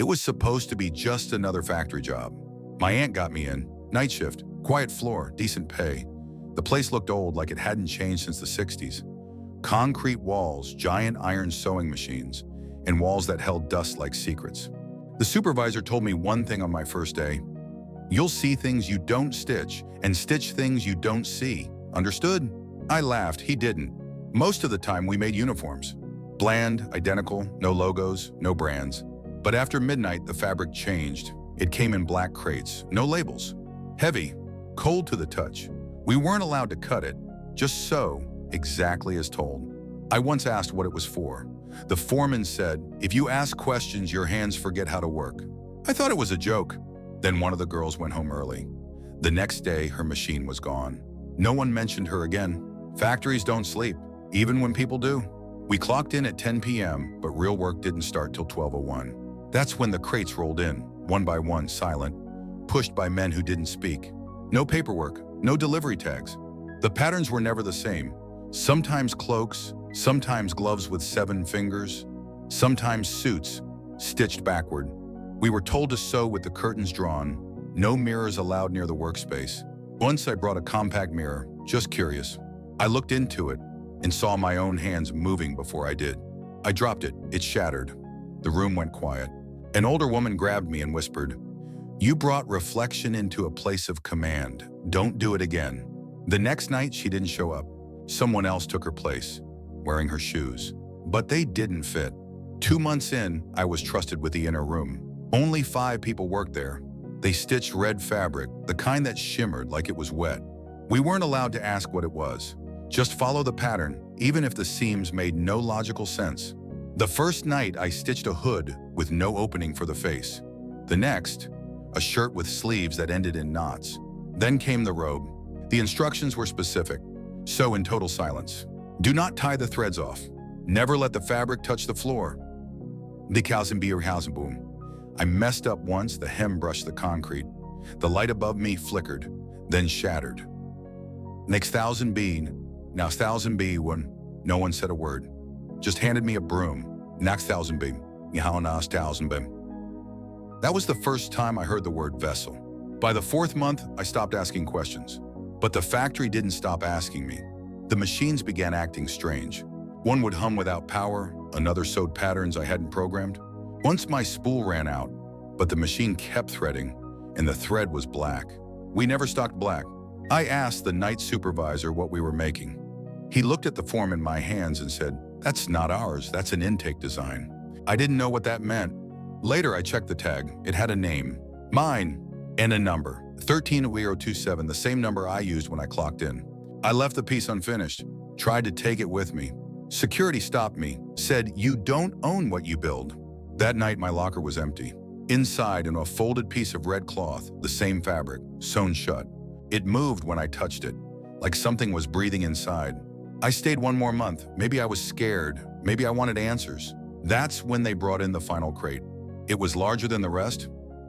It was supposed to be just another factory job. My aunt got me in, night shift, quiet floor, decent pay. The place looked old, like it hadn't changed since the 60s. Concrete walls, giant iron sewing machines, and walls that held dust like secrets. The supervisor told me one thing on my first day: you'll see things you don't stitch, and stitch things you don't see. Understood? I laughed, he didn't. Most of the time we made uniforms. Bland, identical, no logos, no brands. But after midnight, the fabric changed. It came in black crates, no labels. Heavy, cold to the touch. We weren't allowed to cut it, just sew, exactly as told. I once asked what it was for. The foreman said, "If you ask questions, your hands forget how to work." I thought it was a joke. Then one of the girls went home early. The next day, her machine was gone. No one mentioned her again. Factories don't sleep, even when people do. We clocked in at 10 p.m., but real work didn't start till 12:01. That's when the crates rolled in, one by one, silent, pushed by men who didn't speak. No paperwork, no delivery tags. The patterns were never the same. Sometimes cloaks, sometimes gloves with 7 fingers, sometimes suits, stitched backward. We were told to sew with the curtains drawn, no mirrors allowed near the workspace. Once I brought a compact mirror, just curious. I looked into it and saw my own hands moving before I did. I dropped it, it shattered. The room went quiet. An older woman grabbed me and whispered, "You brought reflection into a place of command. Don't do it again." The next night, she didn't show up. Someone else took her place, wearing her shoes. But they didn't fit. 2 months in, I was trusted with the inner room. Only 5 people worked there. They stitched red fabric, the kind that shimmered like it was wet. We weren't allowed to ask what it was. Just follow the pattern, even if the seams made no logical sense. The first night, I stitched a hood with no opening for the face. The next, a shirt with sleeves that ended in knots. Then came the robe. The instructions were specific. Sew in total silence. Do not tie the threads off. Never let the fabric touch the floor. Boom. I messed up once, the hem brushed the concrete. The light above me flickered, then shattered. Next 1000 B, now 1000 B when no one said a word. Just handed me a broom. Next 1000 B, now 1000 B. That was the first time I heard the word vessel. By the 4th month, I stopped asking questions. But the factory didn't stop asking me. The machines began acting strange. One would hum without power, another sewed patterns I hadn't programmed. Once my spool ran out, but the machine kept threading, and the thread was black. We never stocked black. I asked the night supervisor what we were making. He looked at the form in my hands and said, "That's not ours, that's an intake design." I didn't know what that meant. Later, I checked the tag. It had a name, mine, and a number, 13027, the same number I used when I clocked in. I left the piece unfinished, tried to take it with me. Security stopped me, said, "You don't own what you build." That night, my locker was empty. Inside, in a folded piece of red cloth, the same fabric, sewn shut. It moved when I touched it, like something was breathing inside. I stayed 1 more month. Maybe I was scared. Maybe I wanted answers. That's when they brought in the final crate. It was larger than the rest,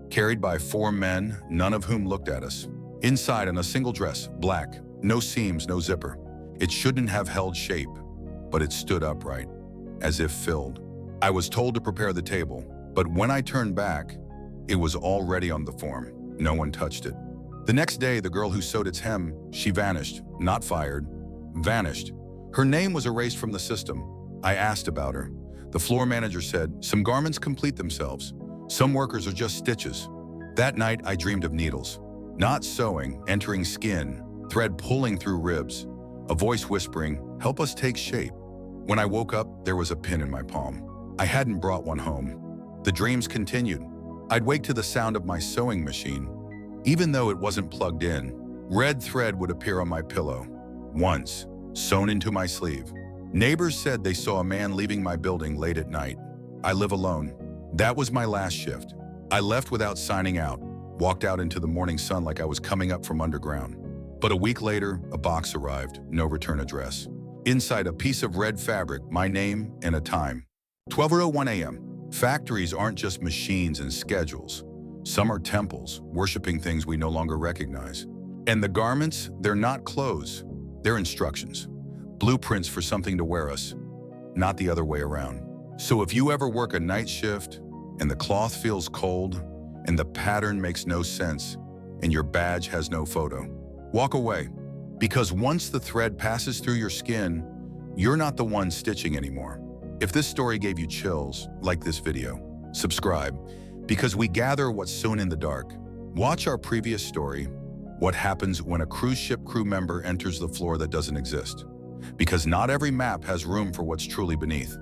carried by 4 men, none of whom looked at us. Inside, in a single dress, black, no seams, no zipper. It shouldn't have held shape, but it stood upright, as if filled. I was told to prepare the table, but when I turned back, it was already on the form. No one touched it. The next day, the girl who sewed its hem, she vanished, not fired, vanished. Her name was erased from the system. I asked about her. The floor manager said, "Some garments complete themselves. Some workers are just stitches." That night, I dreamed of needles. Not sewing, entering skin, thread pulling through ribs, a voice whispering, "Help us take shape." When I woke up, there was a pin in my palm. I hadn't brought one home. The dreams continued. I'd wake to the sound of my sewing machine. Even though it wasn't plugged in, red thread would appear on my pillow. Once, sewn into my sleeve. Neighbors said they saw a man leaving my building late at night. I live alone. That was my last shift. I left without signing out, walked out into the morning sun like I was coming up from underground. But a week later, a box arrived, no return address. Inside, a piece of red fabric, my name and a time. 12:01 a.m. Factories aren't just machines and schedules. Some are temples, worshiping things we no longer recognize. And the garments, they're not clothes. They're instructions. Blueprints for something to wear us, not the other way around. So if you ever work a night shift, and the cloth feels cold, and the pattern makes no sense, and your badge has no photo. Walk away, because once the thread passes through your skin, you're not the one stitching anymore. If this story gave you chills, like this video. Subscribe, because we gather what's sown in the dark. Watch our previous story, what happens when a cruise ship crew member enters the floor that doesn't exist. Because not every map has room for what's truly beneath.